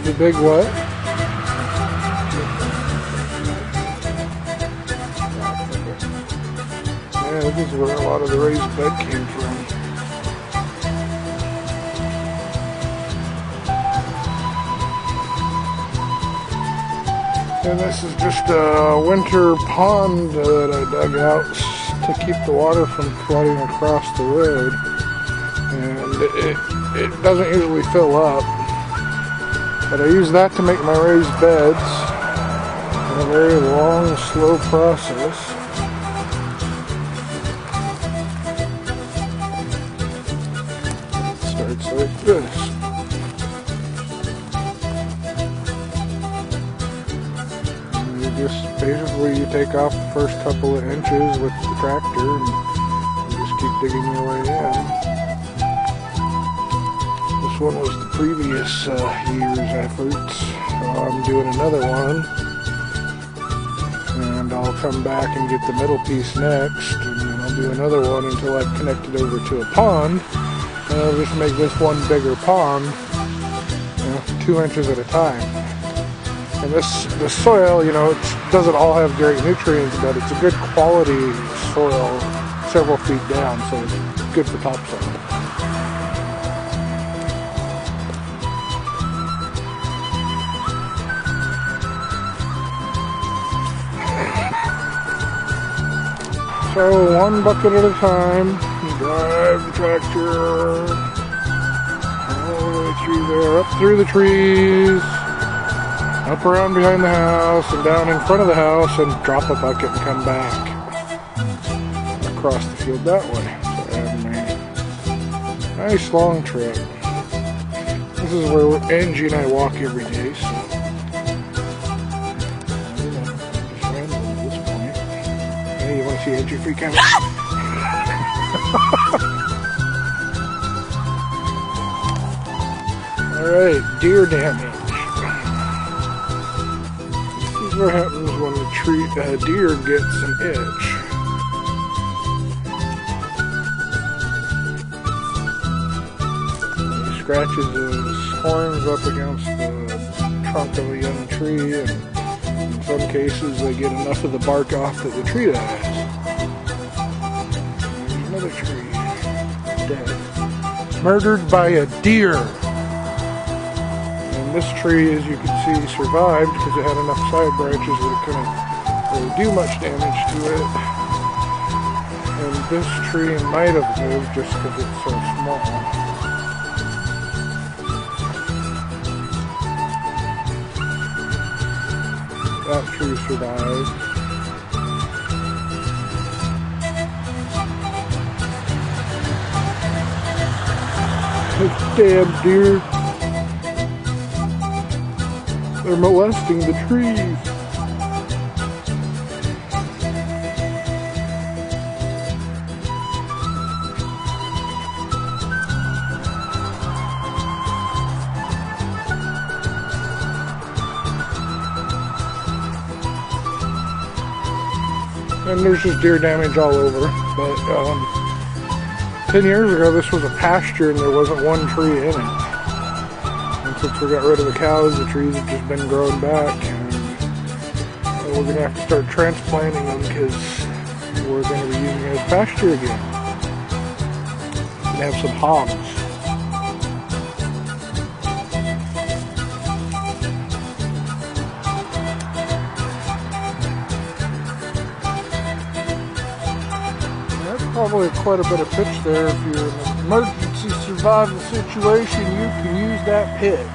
The big what? Yeah, this is where a lot of the raised bed came from. And this is just a winter pond that I dug out to keep the water from flooding across the road. And it doesn't usually fill up. But I use that to make my raised beds in a very long, slow process. It starts like this. Just basically you take off the first couple of inches with the tractor and just keep digging your way in. This one was the previous year's efforts, so I'm doing another one, and I'll come back and get the middle piece next, and then I'll do another one until I've connected over to a pond, and I'll just make this one bigger pond, 2 inches at a time. And the soil, you know, it doesn't all have great nutrients, but it's a good quality soil several feet down, so it's good for topsoil. So one bucket at a time, drive the tractor all the way through there, up through the trees, up around behind the house and down in front of the house, and drop a bucket and come back across the field that way. So I have a nice long trip. This is where Angie and I walk every day, so just random at this point. Hey, you want to see Angie freak out? Alright, deer damage. What happens when a deer gets an itch? He scratches his horns up against the trunk of a young tree, and in some cases they get enough of the bark off that the tree dies. There's another tree, dead. Murdered by a deer. This tree, as you can see, survived because it had enough side branches that it couldn't really do much damage to it. And this tree might have lived just because it's so small. That tree survived. This damn deer. They're molesting the trees. And there's just deer damage all over. But 10 years ago, this was a pasture and there wasn't one tree in it. Since we got rid of the cows, the trees have just been growing back, and we're going to have to start transplanting them because we're going to be using it as pasture again. We're going to have some hogs. That's probably quite a bit of pitch there. If you're in an emergency survival situation, you can use that pitch.